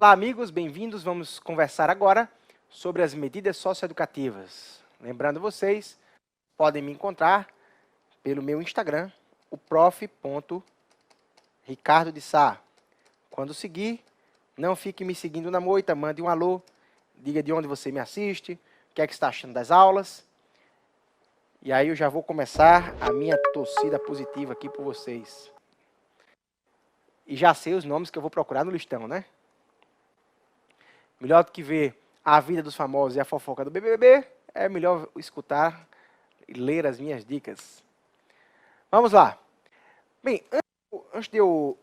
Olá, amigos, bem-vindos. Vamos conversar agora sobre as medidas socioeducativas. Lembrando vocês, podem me encontrar pelo meu Instagram, o prof.ricardo de Sá. Quando seguir, não fique me seguindo na moita, mande um alô, diga de onde você me assiste, o que é que está achando das aulas. E aí eu já vou começar a minha torcida positiva aqui por vocês. E já sei os nomes que eu vou procurar no listão, né? Melhor do que ver a vida dos famosos e a fofoca do BBB, é melhor escutar e ler as minhas dicas. Vamos lá. Bem, antes de eu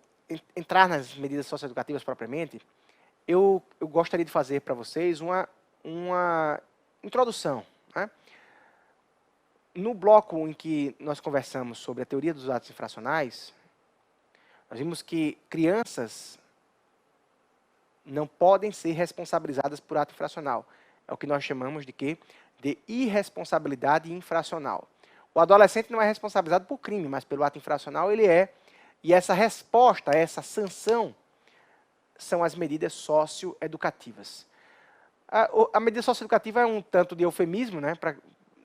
entrar nas medidas socioeducativas propriamente, eu gostaria de fazer para vocês uma introdução. Né? No bloco em que nós conversamos sobre a teoria dos atos infracionais, nós vimos que crianças não podem ser responsabilizadas por ato infracional. É o que nós chamamos de quê? De irresponsabilidade infracional. O adolescente não é responsabilizado por crime, mas pelo ato infracional ele é. E essa resposta, essa sanção, são as medidas socioeducativas. A medida socioeducativa é um tanto de eufemismo, né, para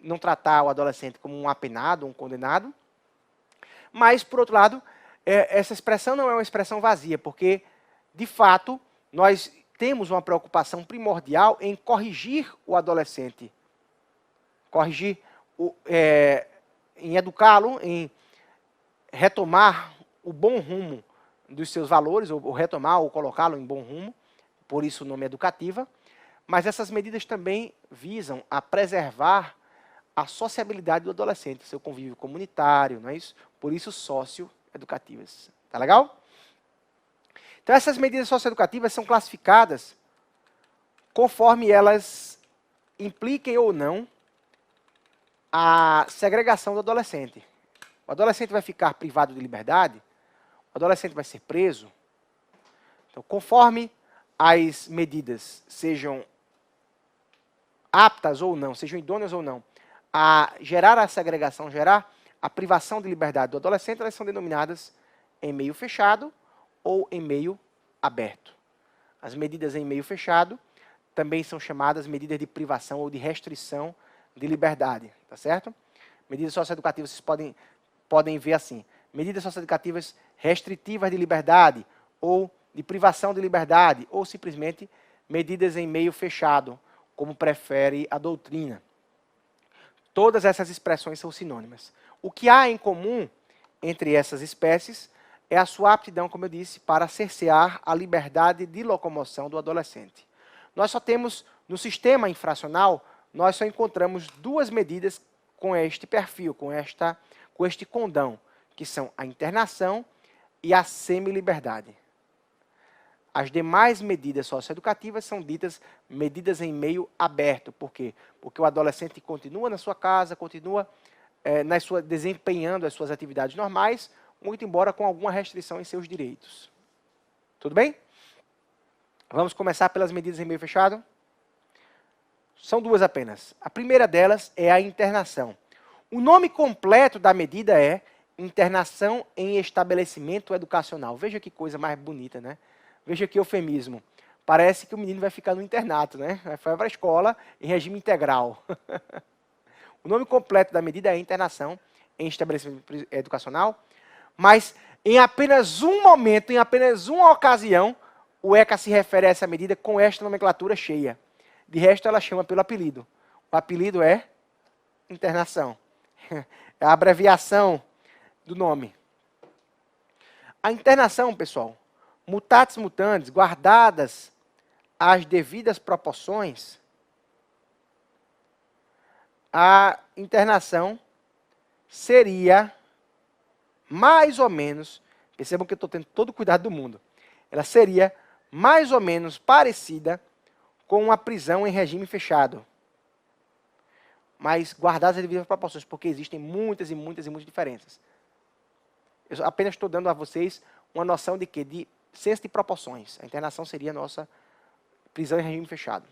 não tratar o adolescente como um apenado, um condenado. Mas, por outro lado, essa expressão não é uma expressão vazia, porque, de fato, nós temos uma preocupação primordial em corrigir o adolescente. Corrigir, em educá-lo, em retomar o bom rumo dos seus valores, ou retomar ou colocá-lo em bom rumo, por isso o nome educativa. Mas essas medidas também visam a preservar a sociabilidade do adolescente, seu convívio comunitário, não é isso? Por isso socioeducativas. Tá legal? Então, essas medidas socioeducativas são classificadas conforme elas impliquem ou não a segregação do adolescente. O adolescente vai ficar privado de liberdade, o adolescente vai ser preso. Então, conforme as medidas sejam aptas ou não, sejam idôneas ou não, a gerar a segregação, gerar a privação de liberdade do adolescente, elas são denominadas em meio fechado ou em meio aberto. As medidas em meio fechado também são chamadas medidas de privação ou de restrição de liberdade, tá certo? Medidas socioeducativas vocês podem ver assim, medidas socioeducativas restritivas de liberdade ou de privação de liberdade ou simplesmente medidas em meio fechado, como prefere a doutrina. Todas essas expressões são sinônimas. O que há em comum entre essas espécies é a sua aptidão, como eu disse, para cercear a liberdade de locomoção do adolescente. Nós só temos, no sistema infracional, nós só encontramos duas medidas com este perfil, com este condão, que são a internação e a semi-liberdade. As demais medidas socioeducativas são ditas medidas em meio aberto. Por quê? Porque o adolescente continua na sua casa, continua desempenhando as suas atividades normais, muito embora com alguma restrição em seus direitos. Tudo bem? Vamos começar pelas medidas em meio fechado? São duas apenas. A primeira delas é a internação. O nome completo da medida é internação em estabelecimento educacional. Veja que coisa mais bonita, né? Veja que eufemismo. Parece que o menino vai ficar no internato, né? Vai para a escola em regime integral. O nome completo da medida é internação em estabelecimento educacional, mas em apenas um momento, em apenas uma ocasião, o ECA se refere a essa medida com esta nomenclatura cheia. De resto, ela chama pelo apelido. O apelido é internação. É a abreviação do nome. A internação, pessoal, mutatis mutandis, guardadas as devidas proporções, a internação seria mais ou menos, percebam que eu estou tendo todo o cuidado do mundo, ela seria mais ou menos parecida com uma prisão em regime fechado. Mas guardadas as devidas proporções, porque existem muitas e muitas diferenças. Eu apenas estou dando a vocês uma noção de quê? De senso de proporções. A internação seria a nossa prisão em regime fechado.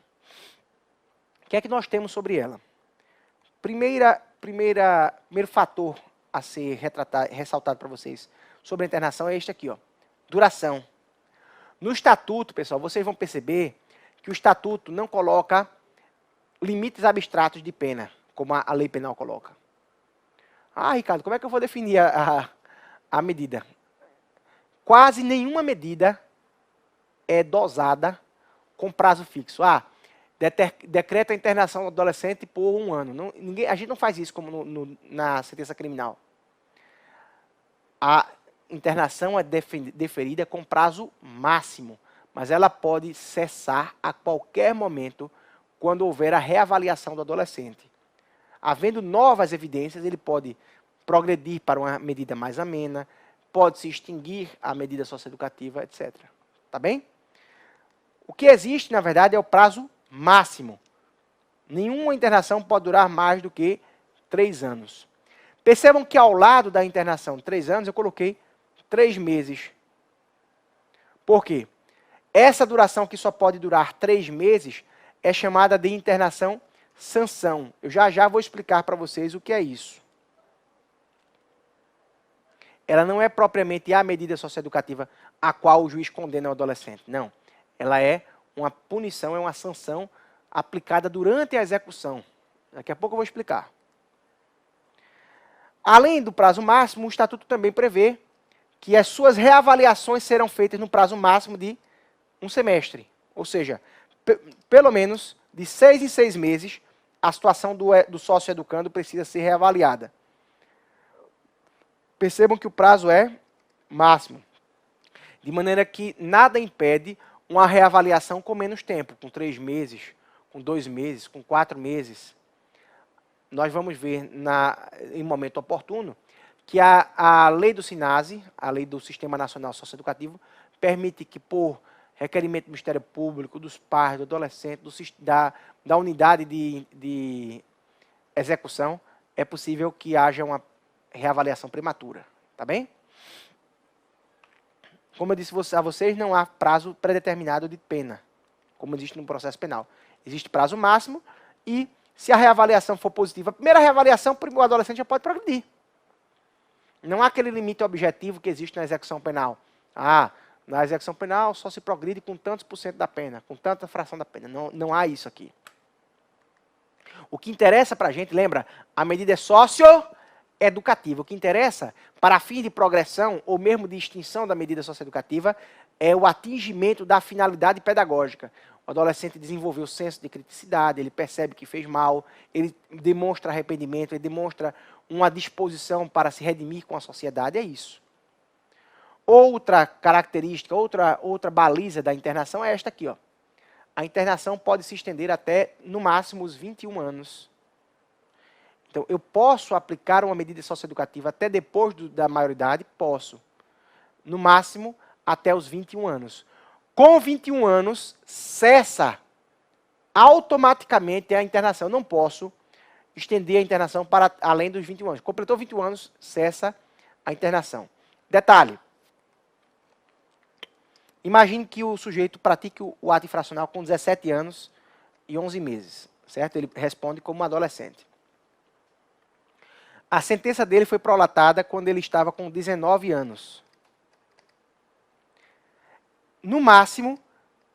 O que é que nós temos sobre ela? Primeiro fator a ser ressaltado para vocês sobre a internação é este aqui, ó, duração. No estatuto, pessoal, vocês vão perceber que o estatuto não coloca limites abstratos de pena, como a lei penal coloca. Ah, Ricardo, como é que eu vou definir a medida? Quase nenhuma medida é dosada com prazo fixo. Ah, decreta a internação do adolescente por 1 ano. Não, a gente não faz isso como na sentença criminal. A internação é deferida com prazo máximo, mas ela pode cessar a qualquer momento quando houver a reavaliação do adolescente. Havendo novas evidências, ele pode progredir para uma medida mais amena, pode se extinguir a medida socioeducativa, etc. Tá bem? O que existe, na verdade, é o prazo máximo. Nenhuma internação pode durar mais do que 3 anos. Percebam que ao lado da internação de 3 anos, eu coloquei 3 meses. Por quê? Essa duração que só pode durar 3 meses é chamada de internação sanção. Eu já vou explicar para vocês o que é isso. Ela não é propriamente a medida socioeducativa a qual o juiz condena o adolescente. Não. Ela é uma punição, é uma sanção aplicada durante a execução. Daqui a pouco eu vou explicar. Além do prazo máximo, o Estatuto também prevê que as suas reavaliações serão feitas no prazo máximo de 1 semestre. Ou seja, pelo menos de 6 em 6 meses, a situação do sócio-educando precisa ser reavaliada. Percebam que o prazo é máximo. De maneira que nada impede uma reavaliação com menos tempo, com 3 meses, com 2 meses, com 4 meses. Nós vamos ver em momento oportuno que a lei do SINASE, a lei do Sistema Nacional Socioeducativo, permite que por requerimento do Ministério Público, dos pais, do adolescente, da unidade de execução, é possível que haja uma reavaliação prematura. Tá bem? Como eu disse a vocês, não há prazo predeterminado de pena, como existe no processo penal. Existe prazo máximo e, se a reavaliação for positiva, a primeira reavaliação, o adolescente já pode progredir. Não há aquele limite objetivo que existe na execução penal. Ah, na execução penal só se progride com tantos % da pena, com tanta fração da pena. Não há isso aqui. O que interessa para a gente, lembra, a medida é socioeducativa. O que interessa, para fim de progressão ou mesmo de extinção da medida socioeducativa, é o atingimento da finalidade pedagógica. O adolescente desenvolveu o senso de criticidade, ele percebe que fez mal, ele demonstra arrependimento, ele demonstra uma disposição para se redimir com a sociedade, é isso. Outra característica, outra baliza da internação é esta aqui, ó. A internação pode se estender até, no máximo, os 21 anos. Então, eu posso aplicar uma medida socioeducativa até depois da maioridade? Posso. No máximo, até os 21 anos. Com 21 anos, cessa automaticamente a internação. Eu não posso estender a internação para além dos 21 anos. Completou 21 anos, cessa a internação. Detalhe. Imagine que o sujeito pratique o ato infracional com 17 anos e 11 meses. Certo? Ele responde como um adolescente. A sentença dele foi prolatada quando ele estava com 19 anos. No máximo,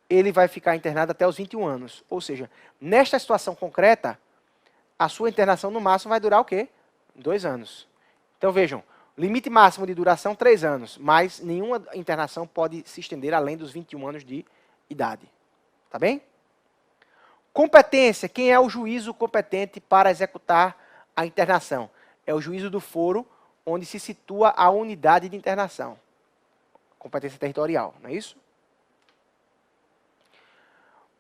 ele vai ficar internado até os 21 anos. Ou seja, nesta situação concreta, a sua internação no máximo vai durar o quê? 2 anos. Então vejam, limite máximo de duração 3 anos, mas nenhuma internação pode se estender além dos 21 anos de idade. Tá bem? Competência. Quem é o juízo competente para executar a internação? É o juízo do foro, onde se situa a unidade de internação. Competência territorial, não é isso?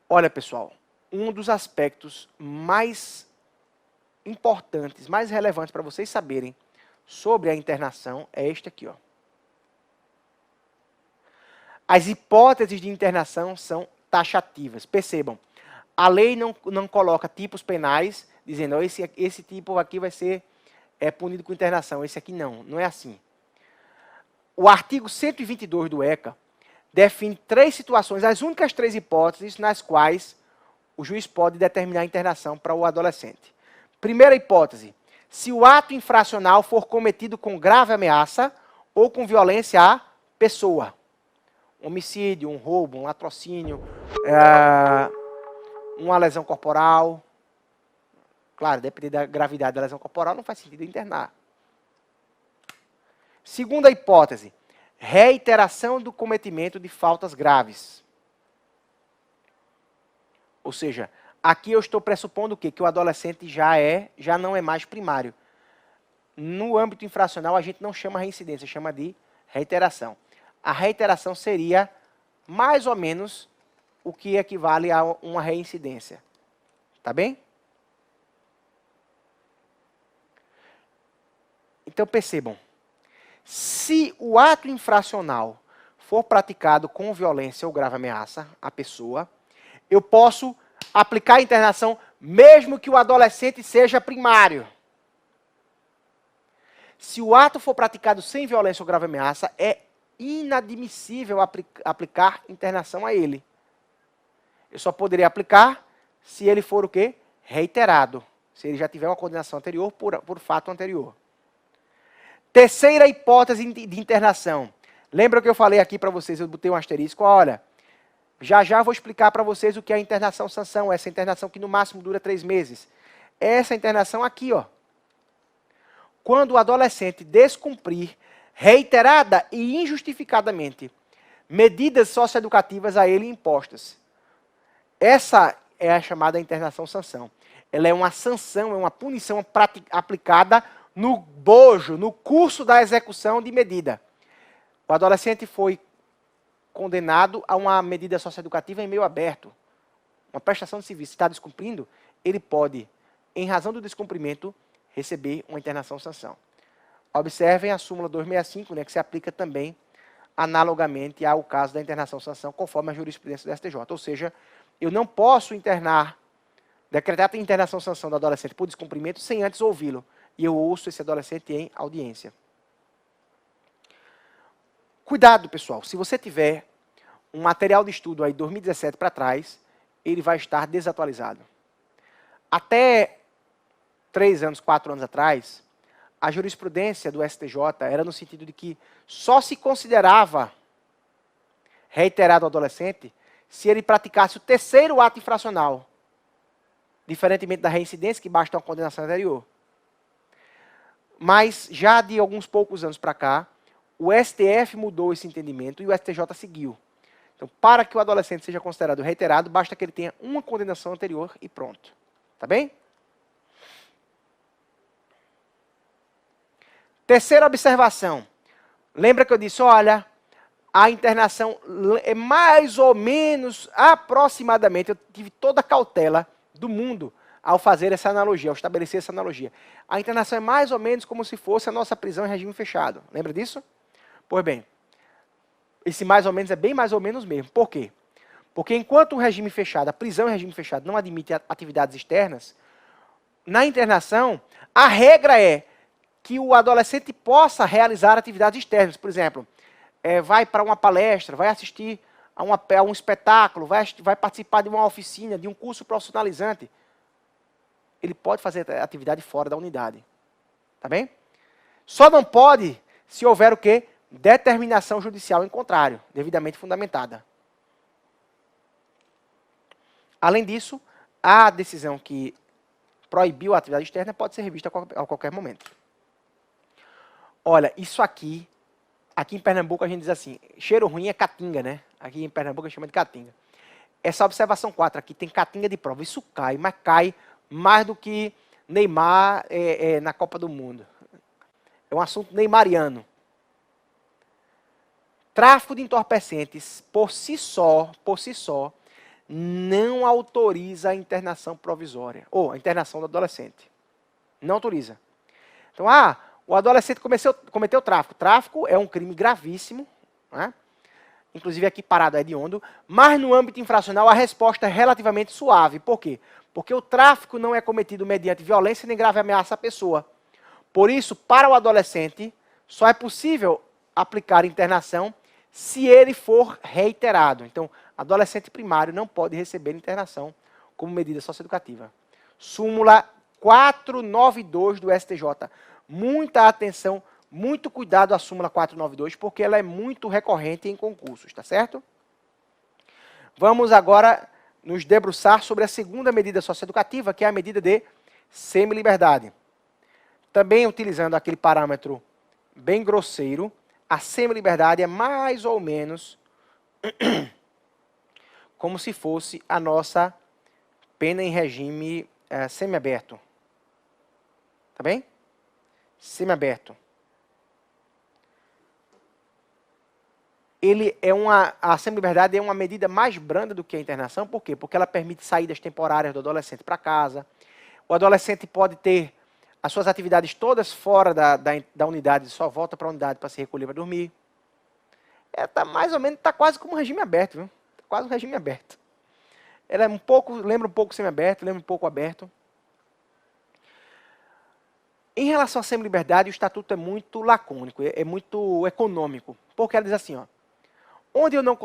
Olha, pessoal, um dos aspectos mais importantes, mais relevantes para vocês saberem sobre a internação é este aqui, ó. As hipóteses de internação são taxativas. Percebam, a lei não coloca tipos penais, dizendo, oh, esse tipo aqui vai ser punido com internação, esse aqui não é assim. O artigo 122 do ECA define 3 situações, as únicas 3 hipóteses nas quais o juiz pode determinar a internação para o adolescente. Primeira hipótese, se o ato infracional for cometido com grave ameaça ou com violência à pessoa. Um homicídio, um roubo, um latrocínio, uma lesão corporal. Claro, dependendo da gravidade da lesão corporal, não faz sentido internar. Segunda hipótese, reiteração do cometimento de faltas graves. Ou seja, aqui eu estou pressupondo o quê? Que o adolescente já não é mais primário. No âmbito infracional, a gente não chama reincidência, chama de reiteração. A reiteração seria mais ou menos o que equivale a uma reincidência. Tá bem? Então percebam, se o ato infracional for praticado com violência ou grave ameaça à pessoa, eu posso aplicar a internação mesmo que o adolescente seja primário. Se o ato for praticado sem violência ou grave ameaça, é inadmissível aplicar internação a ele. Eu só poderia aplicar se ele for o quê? Reiterado. Se ele já tiver uma condenação anterior por fato anterior. Terceira hipótese de internação. Lembra que eu falei aqui para vocês, eu botei um asterisco, olha, já vou explicar para vocês o que é a internação-sanção, essa internação que no máximo dura 3 meses. Essa internação aqui, ó. Quando o adolescente descumprir reiterada e injustificadamente medidas socioeducativas a ele impostas. Essa é a chamada internação-sanção. Ela é uma sanção, é uma punição aplicada no bojo, no curso da execução de medida. O adolescente foi condenado a uma medida socioeducativa em meio aberto, uma prestação de serviço. Se está descumprindo, ele pode, em razão do descumprimento, receber uma internação-sanção. Observem a súmula 265, né, que se aplica também analogamente ao caso da internação-sanção, conforme a jurisprudência do STJ. Ou seja, eu não posso decretar a internação-sanção do adolescente por descumprimento sem antes ouvi-lo. E eu ouço esse adolescente em audiência. Cuidado, pessoal. Se você tiver um material de estudo aí 2017 para trás, ele vai estar desatualizado. Até 3 anos, 4 anos atrás, a jurisprudência do STJ era no sentido de que só se considerava reiterado ao adolescente se ele praticasse o terceiro ato infracional, diferentemente da reincidência, que basta uma condenação anterior. Mas, já de alguns poucos anos para cá, o STF mudou esse entendimento e o STJ seguiu. Então, para que o adolescente seja considerado reiterado, basta que ele tenha uma condenação anterior e pronto. Tá bem? Terceira observação. Lembra que eu disse, olha, a internação é mais ou menos, aproximadamente, eu tive toda a cautela do mundo ao fazer essa analogia, ao estabelecer essa analogia. A internação é mais ou menos como se fosse a nossa prisão em regime fechado. Lembra disso? Pois bem, esse mais ou menos é bem mais ou menos mesmo. Por quê? Porque enquanto o regime fechado, a prisão em regime fechado não admite atividades externas, na internação, a regra é que o adolescente possa realizar atividades externas. Por exemplo, vai para uma palestra, vai assistir a um espetáculo, vai participar de uma oficina, de um curso profissionalizante. Ele pode fazer atividade fora da unidade. Tá bem? Só não pode se houver o quê? Determinação judicial em contrário, devidamente fundamentada. Além disso, a decisão que proibiu a atividade externa pode ser revista a qualquer momento. Olha, isso aqui em Pernambuco a gente diz assim, cheiro ruim é caatinga, né? Aqui em Pernambuco a gente chama de caatinga. Essa observação 4 aqui tem caatinga de prova. Isso cai, mas cai mais do que Neymar na Copa do Mundo. É um assunto neymariano. Tráfico de entorpecentes, por si só, não autoriza a internação provisória, ou a internação do adolescente. Não autoriza. Então, o adolescente cometeu tráfico. Tráfico é um crime gravíssimo, né? Inclusive aqui parado é hediondo, mas no âmbito infracional a resposta é relativamente suave. Por quê? Porque o tráfico não é cometido mediante violência nem grave ameaça à pessoa. Por isso, para o adolescente, só é possível aplicar internação se ele for reiterado. Então, adolescente primário não pode receber internação como medida socioeducativa. Súmula 492 do STJ. Muita atenção Muito cuidado a súmula 492, porque ela é muito recorrente em concursos, tá certo? Vamos agora nos debruçar sobre a segunda medida socioeducativa, que é a medida de semi-liberdade. Também utilizando aquele parâmetro bem grosseiro, a semi-liberdade é mais ou menos como se fosse a nossa pena em regime semiaberto. Tá bem? Semiaberto. A semi-liberdade é uma medida mais branda do que a internação. Por quê? Porque ela permite saídas temporárias do adolescente para casa. O adolescente pode ter as suas atividades todas fora da unidade, só volta para a unidade para se recolher para dormir. Mais ou menos, está quase como um regime aberto, viu? Tá quase um regime aberto. Ela é lembra um pouco semi-aberto, lembra um pouco aberto. Em relação à semi-liberdade, o estatuto é muito lacônico, é muito econômico. Porque ela diz assim, ó, onde eu não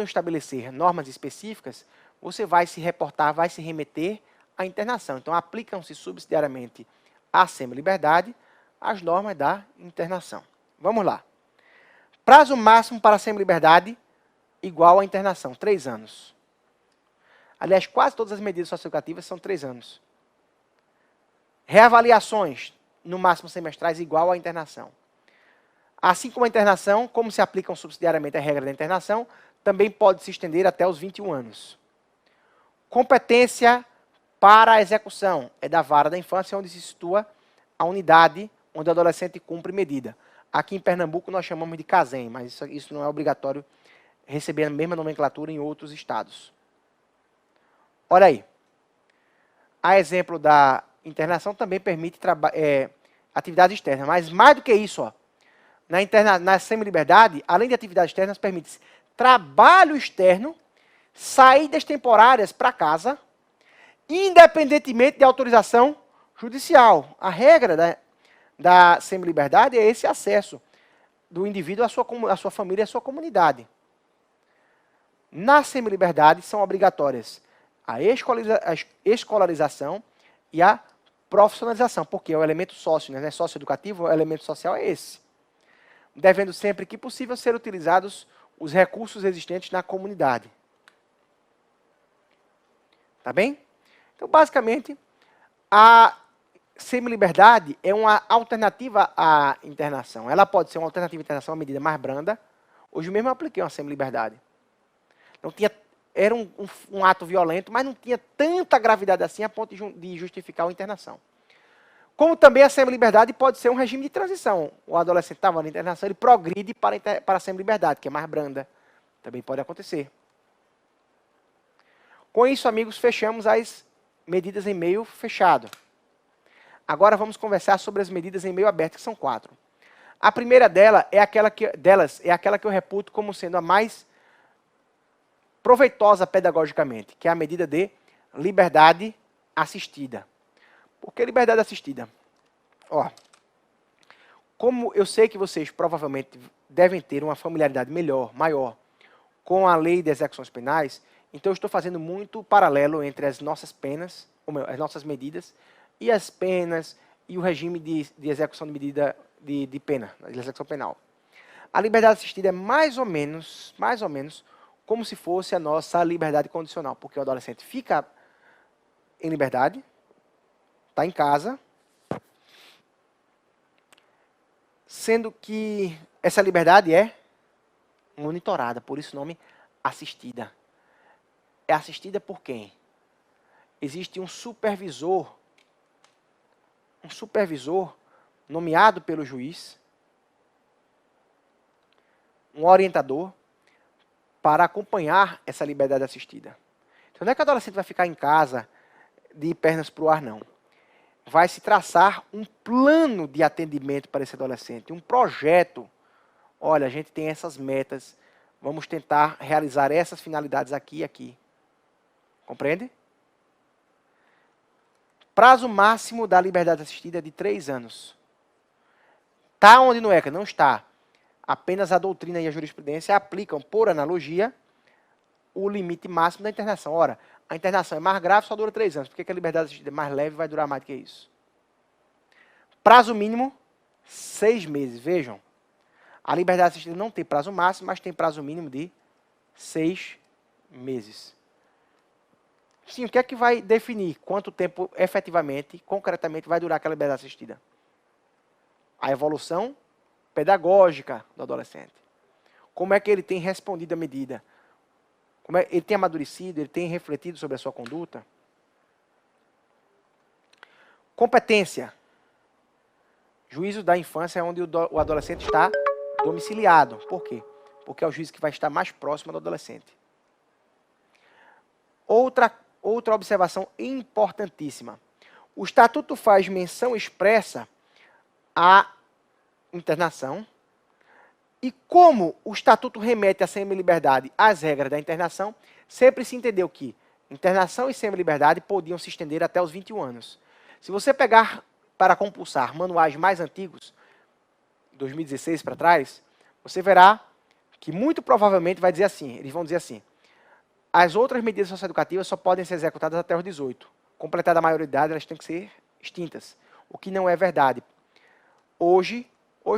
estabelecer normas específicas, você vai se reportar, vai se remeter à internação. Então, aplicam-se subsidiariamente à semi-liberdade as normas da internação. Vamos lá. Prazo máximo para a semi-liberdade igual à internação, 3 anos. Aliás, quase todas as medidas socioeducativas são 3 anos. Reavaliações, no máximo semestrais, igual à internação. Assim como a internação, como se aplicam subsidiariamente a regra da internação, também pode se estender até os 21 anos. Competência para a execução é da vara da infância, onde se situa a unidade onde o adolescente cumpre medida. Aqui em Pernambuco nós chamamos de CASEM, mas isso não é obrigatório receber a mesma nomenclatura em outros estados. Olha aí. A exemplo da internação também permite atividades externas, mas mais do que isso, ó, na semi-liberdade, além de atividades externas, permite trabalho externo, saídas temporárias para casa, independentemente de autorização judicial. A regra da semi-liberdade é esse acesso do indivíduo à sua família e à sua comunidade. Na semi-liberdade são obrigatórias a escolarização e a profissionalização, porque é o elemento sócio, né? Socioeducativo, o elemento social é esse. Devendo sempre que possível ser utilizados os recursos existentes na comunidade. Tá bem? Então, basicamente, a semi-liberdade é uma alternativa à internação. Ela pode ser uma alternativa à internação, uma medida mais branda. Hoje mesmo eu apliquei uma semi-liberdade. Era um ato violento, mas não tinha tanta gravidade assim a ponto de justificar a internação. Como também a semi-liberdade pode ser um regime de transição. O adolescente estava na internação, ele progride para a semi-liberdade, que é mais branda. Também pode acontecer. Com isso, amigos, fechamos as medidas em meio fechado. Agora vamos conversar sobre as medidas em meio aberto, que são 4. A primeira delas é aquela que eu reputo como sendo a mais proveitosa pedagogicamente, que é a medida de liberdade assistida. Por que liberdade assistida? Ó, como eu sei que vocês provavelmente devem ter uma familiaridade maior com a lei de execuções penais, então eu estou fazendo muito paralelo entre as nossas penas, as nossas medidas, e as penas e o regime de execução de medida de pena, de execução penal. A liberdade assistida é mais ou menos como se fosse a nossa liberdade condicional, porque o adolescente fica em liberdade, está em casa, sendo que essa liberdade é monitorada, por isso o nome assistida. É assistida por quem? Existe um supervisor nomeado pelo juiz, um orientador, para acompanhar essa liberdade assistida. Então não é que o adolescente vai ficar em casa de pernas para o ar, não. Vai se traçar um plano de atendimento para esse adolescente, um projeto. Olha, a gente tem essas metas, vamos tentar realizar essas finalidades aqui e aqui. Compreende? Prazo máximo da liberdade assistida é de 3 anos. Está onde no ECA? Não está. Apenas a doutrina e a jurisprudência aplicam, por analogia, o limite máximo da internação. Ora, a internação é mais grave, só dura 3 anos. Por que a liberdade assistida é mais leve e vai durar mais do que isso? Prazo mínimo 6 meses. Vejam, a liberdade assistida não tem prazo máximo, mas tem prazo mínimo de 6 meses. Sim, o que é que vai definir quanto tempo efetivamente, concretamente, vai durar aquela liberdade assistida? A evolução pedagógica do adolescente. Como é que ele tem respondido à medida? Como ele tem amadurecido, ele tem refletido sobre a sua conduta? Competência. Juízo da infância é onde o adolescente está domiciliado. Por quê? Porque é o juízo que vai estar mais próximo do adolescente. Outra observação importantíssima. O Estatuto faz menção expressa à internação. E como o Estatuto remete à semi-liberdade às regras da internação, sempre se entendeu que internação e semi-liberdade podiam se estender até os 21 anos. Se você pegar para compulsar manuais mais antigos, 2016 para trás, você verá que muito provavelmente vai dizer assim, eles vão dizer assim, as outras medidas socioeducativas só podem ser executadas até os 18. Completada a maioridade, elas têm que ser extintas, o que não é verdade. Hoje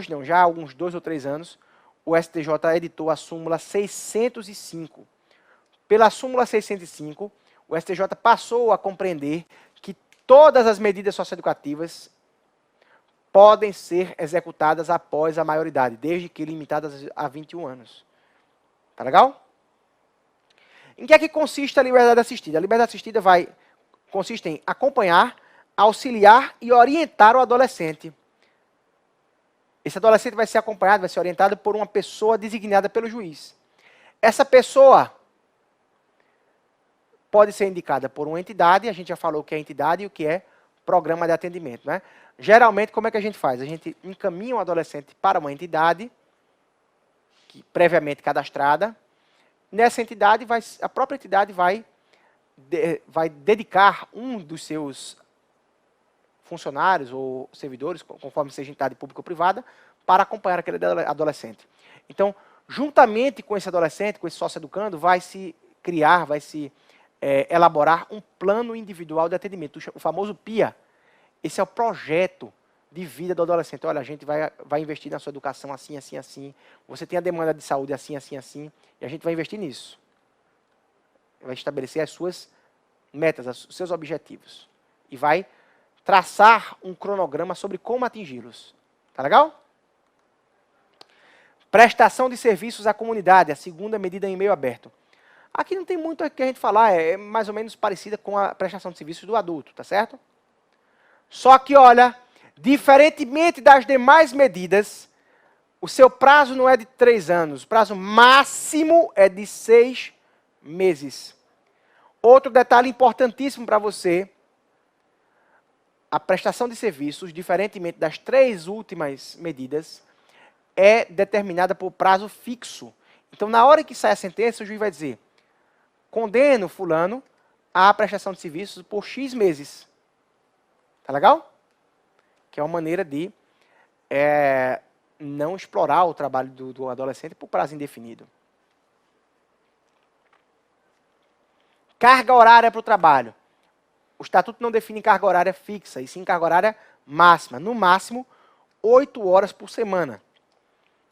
não, já há alguns 2 ou 3 anos, o STJ editou a súmula 605. Pela súmula 605, o STJ passou a compreender que todas as medidas socioeducativas podem ser executadas após a maioridade, desde que limitadas a 21 anos. Tá legal? Em que é que consiste a liberdade assistida? A liberdade assistida consiste em acompanhar, auxiliar e orientar o adolescente. Esse adolescente vai ser acompanhado, vai ser orientado por uma pessoa designada pelo juiz. Essa pessoa pode ser indicada por uma entidade, a gente já falou o que é entidade e o que é programa de atendimento, né? Geralmente, como é que a gente faz? A gente encaminha um adolescente para uma entidade, previamente cadastrada. Nessa entidade, a própria entidade vai dedicar um dos seus funcionários ou servidores, conforme seja entidade pública ou privada, para acompanhar aquele adolescente. Então, juntamente com esse adolescente, com esse sócio-educando, vai se criar, vai se elaborar um plano individual de atendimento, o famoso PIA. Esse é o projeto de vida do adolescente. Olha, a gente vai investir na sua educação assim, assim, assim. Você tem a demanda de saúde assim, assim, assim. E a gente vai investir nisso. Vai estabelecer as suas metas, os seus objetivos. E vai traçar um cronograma sobre como atingi-los. Tá legal? Prestação de serviços à comunidade, a segunda medida em meio aberto. Aqui não tem muito o que a gente falar, é mais ou menos parecida com a prestação de serviços do adulto, tá certo? Só que, olha, diferentemente das demais medidas, o seu prazo não é de 3 anos, o prazo máximo é de 6 meses. Outro detalhe importantíssimo para você, a prestação de serviços, diferentemente das 3 últimas medidas, é determinada por prazo fixo. Então, na hora que sai a sentença, o juiz vai dizer, condeno fulano à prestação de serviços por X meses. Tá legal? Que é uma maneira de não explorar o trabalho do adolescente por prazo indefinido. Carga horária para o trabalho. O Estatuto não define carga horária fixa, e sim carga horária máxima. No máximo, 8 horas por semana.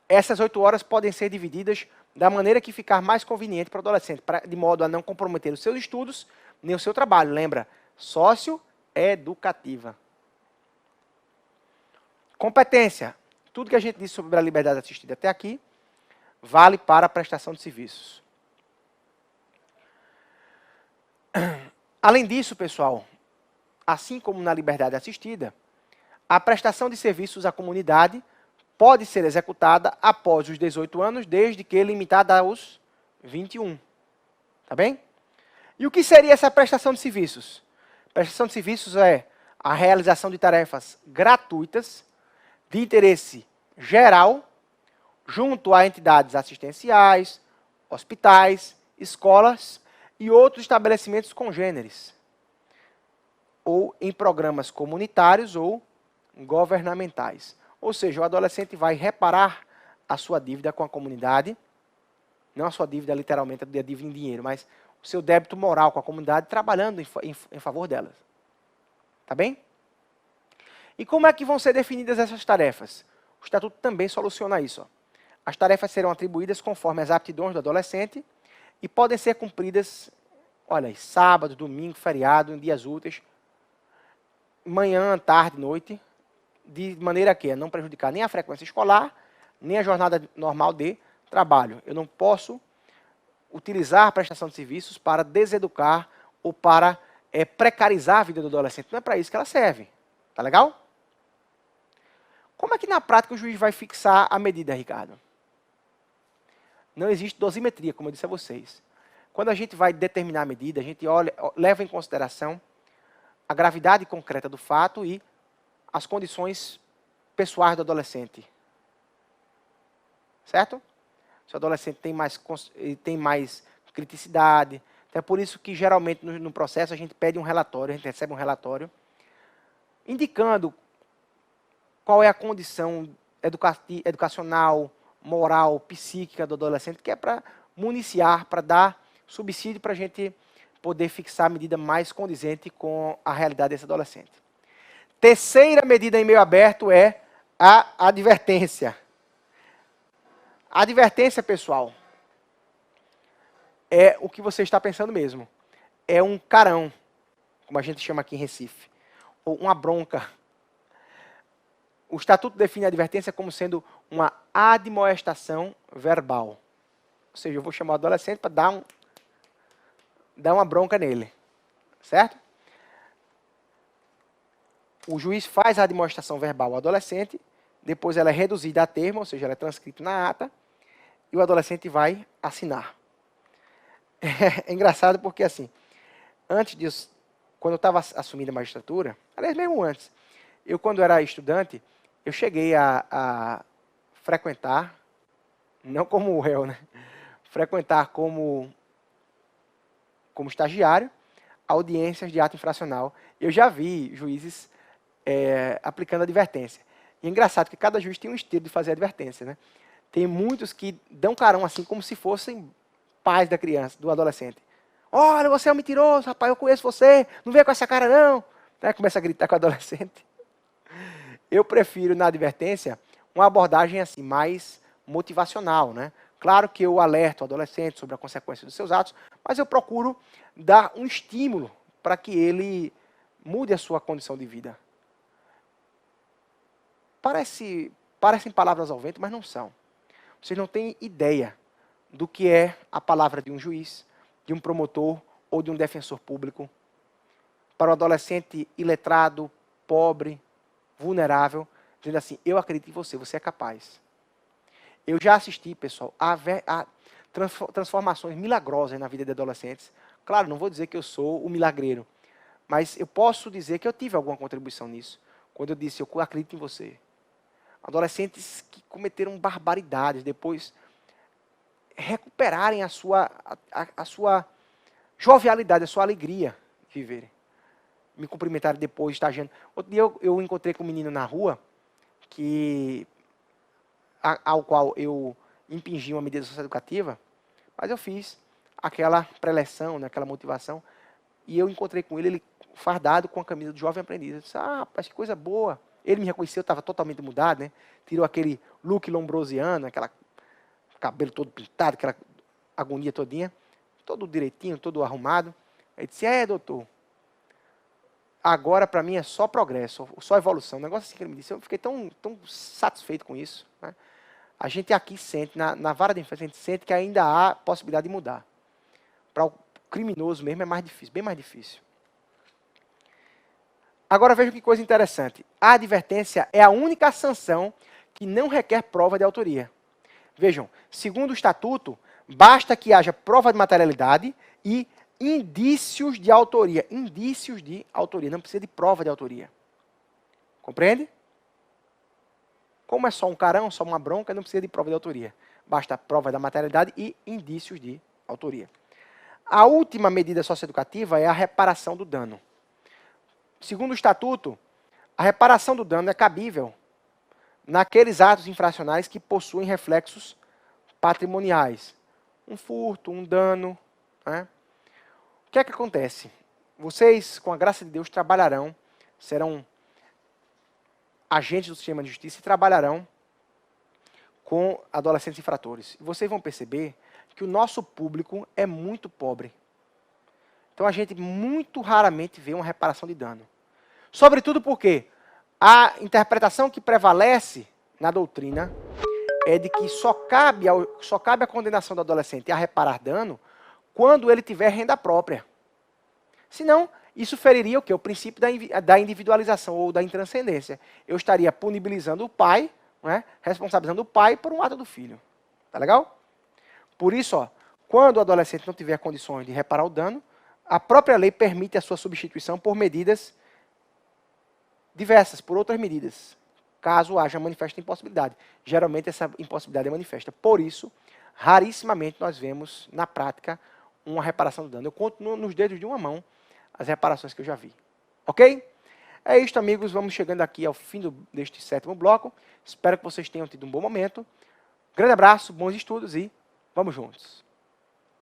Essas 8 horas podem ser divididas da maneira que ficar mais conveniente para o adolescente, de modo a não comprometer os seus estudos nem o seu trabalho. Lembra? Socioeducativa. Competência. Tudo que a gente disse sobre a liberdade assistida até aqui vale para a prestação de serviços. Além disso, pessoal, assim como na liberdade assistida, a prestação de serviços à comunidade pode ser executada após os 18 anos, desde que limitada aos 21. Tá bem? E o que seria essa prestação de serviços? Prestação de serviços é a realização de tarefas gratuitas, de interesse geral, junto a entidades assistenciais, hospitais, escolas e outros estabelecimentos congêneres, ou em programas comunitários ou governamentais. Ou seja, o adolescente vai reparar a sua dívida com a comunidade, não a sua dívida literalmente, a dívida em dinheiro, mas o seu débito moral com a comunidade, trabalhando em favor delas. Tá bem? E como é que vão ser definidas essas tarefas? O Estatuto também soluciona isso. Ó. As tarefas serão atribuídas conforme as aptidões do adolescente e podem ser cumpridas, olha aí, sábado, domingo, feriado, em dias úteis, manhã, tarde, noite, de maneira que não prejudicar nem a frequência escolar, nem a jornada normal de trabalho. Eu não posso utilizar a prestação de serviços para deseducar ou para precarizar a vida do adolescente. Não é para isso que ela serve. Tá legal? Como é que na prática o juiz vai fixar a medida, Ricardo? Não existe dosimetria, como eu disse a vocês. Quando a gente vai determinar a medida, a gente leva em consideração a gravidade concreta do fato e as condições pessoais do adolescente. Certo? Se o adolescente tem mais criticidade. Então é por isso que, geralmente, no processo, a gente pede um relatório, a gente recebe um relatório, indicando qual é a condição educacional, moral, psíquica do adolescente, que é para municiar, para dar subsídio para a gente poder fixar a medida mais condizente com a realidade desse adolescente. Terceira medida em meio aberto é a advertência. A advertência, pessoal, é o que você está pensando mesmo. É um carão, como a gente chama aqui em Recife, ou uma bronca. O Estatuto define a advertência como sendo uma admoestação verbal. Ou seja, eu vou chamar o adolescente para dar uma bronca nele. Certo? O juiz faz a admoestação verbal ao adolescente, depois ela é reduzida a termo, ou seja, ela é transcrita na ata, e o adolescente vai assinar. É engraçado porque, assim, antes disso, quando eu estava assumindo a magistratura, aliás, mesmo antes, eu, quando era estudante, eu cheguei a frequentar, não como réu, né? Frequentar como estagiário, audiências de ato infracional. Eu já vi juízes aplicando advertência. E é engraçado que cada juiz tem um estilo de fazer advertência, né? Tem muitos que dão carão assim, como se fossem pais da criança, do adolescente. Olha, você é um mentiroso, rapaz, eu conheço você, não venha com essa cara não. Né? Começa a gritar com o adolescente. Eu prefiro, na advertência, uma abordagem assim, mais motivacional, né? Claro que eu alerto o adolescente sobre a consequência dos seus atos, mas eu procuro dar um estímulo para que ele mude a sua condição de vida. Parecem palavras ao vento, mas não são. Vocês não têm ideia do que é a palavra de um juiz, de um promotor ou de um defensor público para o adolescente iletrado, pobre, vulnerável, dizendo assim, eu acredito em você, você é capaz. Eu já assisti, pessoal, a transformações milagrosas na vida de adolescentes. Claro, não vou dizer que eu sou o milagreiro, mas eu posso dizer que eu tive alguma contribuição nisso, quando eu disse, eu acredito em você. Adolescentes que cometeram barbaridades, depois recuperarem a sua jovialidade, a sua alegria de viverem. Me cumprimentaram depois, estagiando. Outro dia eu encontrei com um menino na rua, ao qual eu impingi uma medida socioeducativa, mas eu fiz aquela preleção, né, aquela motivação, e eu encontrei com ele fardado com a camisa do jovem aprendiz. Eu disse, rapaz, que coisa boa. Ele me reconheceu, estava totalmente mudado, né? Tirou aquele look lombrosiano, aquele cabelo todo pintado, aquela agonia todinha, todo direitinho, todo arrumado. Ele disse, doutor, agora para mim é só progresso, só evolução. Um negócio assim que ele me disse, eu fiquei tão satisfeito com isso. Né? A gente aqui sente, na vara de infância, a gente sente que ainda há possibilidade de mudar. Para o criminoso mesmo é mais difícil, bem mais difícil. Agora vejam que coisa interessante. A advertência é a única sanção que não requer prova de autoria. Vejam, segundo o Estatuto, basta que haja prova de materialidade e indícios de autoria. Indícios de autoria, não precisa de prova de autoria. Compreende? Como é só um carão, só uma bronca, não precisa de prova de autoria. Basta prova da materialidade e indícios de autoria. A última medida socioeducativa é a reparação do dano. Segundo o Estatuto, a reparação do dano é cabível naqueles atos infracionais que possuem reflexos patrimoniais. Um furto, um dano. Né? O que é que acontece? Vocês, com a graça de Deus, trabalharão, serão agentes do sistema de justiça e trabalharão com adolescentes infratores. E vocês vão perceber que o nosso público é muito pobre. Então a gente muito raramente vê uma reparação de dano. Sobretudo porque a interpretação que prevalece na doutrina é de que só cabe a condenação do adolescente a reparar dano quando ele tiver renda própria. Senão, isso feriria o quê? O princípio da individualização ou da intranscendência. Eu estaria punibilizando o pai, né, responsabilizando o pai por um ato do filho. Tá legal? Por isso, ó, quando o adolescente não tiver condições de reparar o dano, a própria lei permite a sua substituição por medidas diversas, por outras medidas, caso haja manifesta impossibilidade. Geralmente essa impossibilidade é manifesta. Por isso, rarissimamente nós vemos na prática uma reparação do dano. Eu conto nos dedos de uma mão as reparações que eu já vi. Ok? É isso, amigos. Vamos chegando aqui ao fim deste 7º bloco. Espero que vocês tenham tido um bom momento. Grande abraço, bons estudos e vamos juntos.